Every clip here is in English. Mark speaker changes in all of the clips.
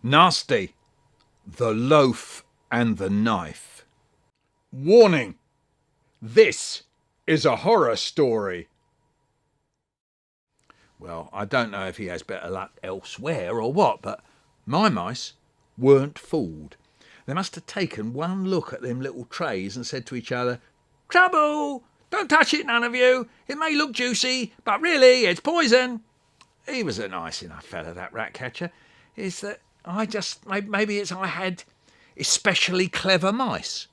Speaker 1: Nasty. The Loaf and the Knife. Warning! This is a horror story. Well, I don't know if he has better luck elsewhere or what, but my mice weren't fooled. They must have taken one look at them little trays and said to each other, "Trouble! Don't touch it, none of you. It may look juicy, but really it's poison." He was a nice enough fella, that rat catcher. Is that maybe I had especially clever mice.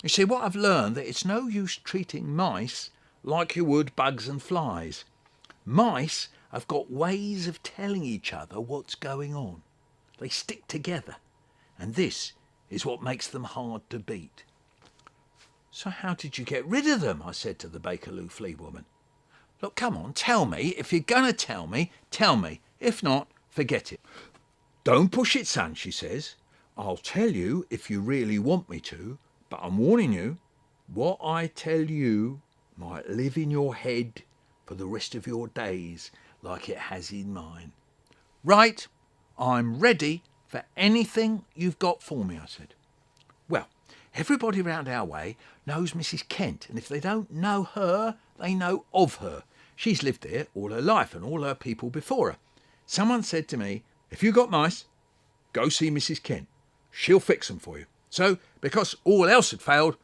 Speaker 1: You see, what I've learned that it's no use treating mice like you would bugs and flies. Mice have got ways of telling each other what's going on. They stick together, and this is what makes them hard to beat. "So how did you get rid of them?" I said to the Bakerloo flea woman. "Look, come on, tell me. If you're going to tell me, tell me. If not, forget it." "Don't push it, son," she says. "I'll tell you if you really want me to, but I'm warning you, what I tell you might live in your head for the rest of your days like it has in mine." "Right, I'm ready for anything you've got for me," I said. "Well, everybody round our way knows Mrs. Kent, and if they don't know her, they know of her. She's lived there all her life and all her people before her. Someone said to me, 'If you got mice, go see Mrs. Kent. She'll fix them for you.' So, because all else had failed,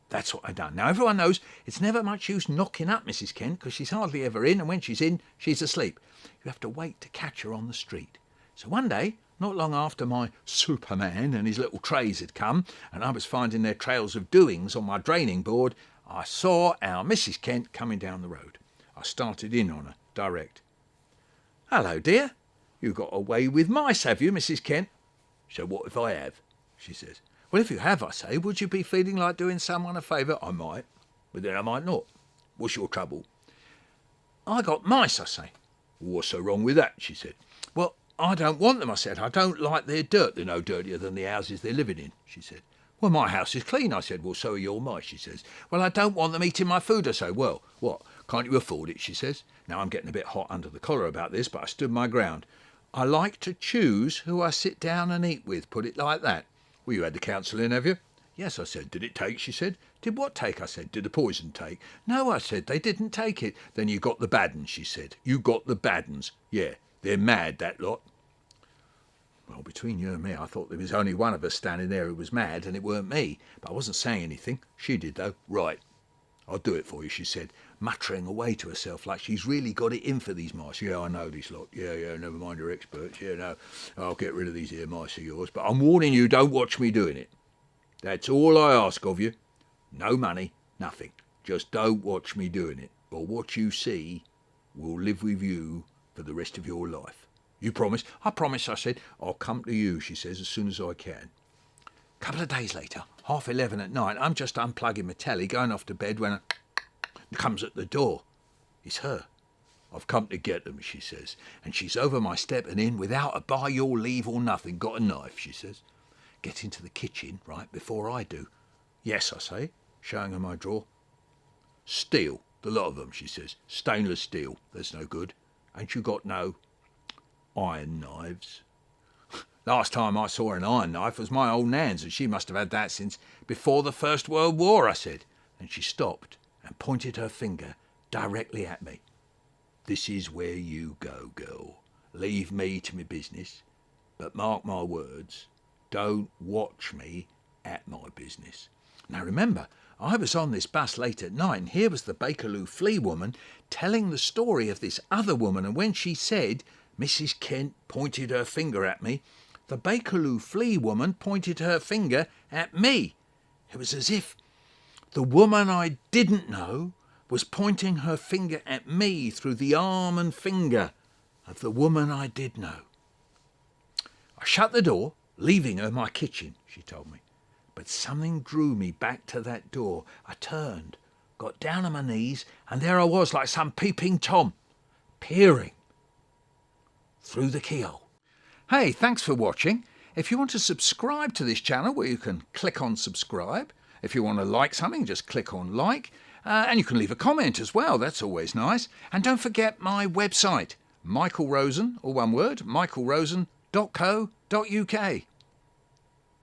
Speaker 1: that's what I done. Now, everyone knows it's never much use knocking up Mrs. Kent, because she's hardly ever in, and when she's in, she's asleep. You have to wait to catch her on the street. So one day, not long after my Superman and his little trays had come, and I was finding their trails of doings on my draining board, I saw our Mrs. Kent coming down the road. I started in on her, direct. "Hello, dear. You got away with mice, have you, Mrs. Kent?" "So what if I have?" she says. "Well, if you have," I say, "would you be feeling like doing someone a favour?" "I might, but then I might not. What's your trouble?" "I got mice," I say. "What's so wrong with that?" she said. "Well, I don't want them," I said. "I don't like their dirt." "They're no dirtier than the houses they're living in," she said. "Well, my house is clean," I said. "Well, so are your mice," she says. "Well, I don't want them eating my food," I say. "Well, what, can't you afford it?" she says. Now, I'm getting a bit hot under the collar about this, but I stood my ground. "I like to choose who I sit down and eat with, put it like that." "Well, you had the council in, have you?" "Yes," I said. "Did it take?" she said. "Did what take?" I said. "Did the poison take?" "No," I said. "They didn't take it." "Then you got the bad uns," she said. "You got the bad uns. Yeah, they're mad, that lot." Well, between you and me, I thought there was only one of us standing there who was mad, and it weren't me. But I wasn't saying anything. She did, though. "Right, I'll do it for you," she said, muttering away to herself like she's really got it in for these mice. "Yeah, I know this lot. Yeah, never mind your experts. Yeah, no, I'll get rid of these here mice of yours. But I'm warning you, don't watch me doing it. That's all I ask of you. No money, nothing. Just don't watch me doing it. Or what you see will live with you for the rest of your life. You promise?" "I promise," I said. "I'll come to you," she says, "as soon as I can." A couple of days later, 11:30 at night, I'm just unplugging my telly, going off to bed, when it comes at the door. It's her. "I've come to get them," she says, and she's over my step and in without a by your leave or nothing. "Got a knife?" she says. "Get into the kitchen, right, before I do." "Yes," I say, showing her my drawer. "Steel, the lot of them," she says. "Stainless steel, that's no good. Ain't you got no iron knives?" "Last time I saw an iron knife was my old Nan's, and she must have had that since before the First World War," I said. And she stopped and pointed her finger directly at me. "This is where you go, girl. Leave me to my business. But mark my words, don't watch me at my business." Now remember, I was on this bus late at night, and here was the Bakerloo flea woman telling the story of this other woman, and when she said Mrs. Kent pointed her finger at me, the Bakerloo flea woman pointed her finger at me. It was as if the woman I didn't know was pointing her finger at me through the arm and finger of the woman I did know. "I shut the door, leaving her my kitchen," she told me. But something drew me back to that door. I turned, got down on my knees, and there I was like some peeping Tom, peering through the keyhole. Hey, thanks for watching. If you want to subscribe to this channel, well, you can click on subscribe. If you want to like something, just click on like. And you can leave a comment as well. That's always nice. And don't forget my website, Michael Rosen, all one word, michaelrosen.com. www.co.uk.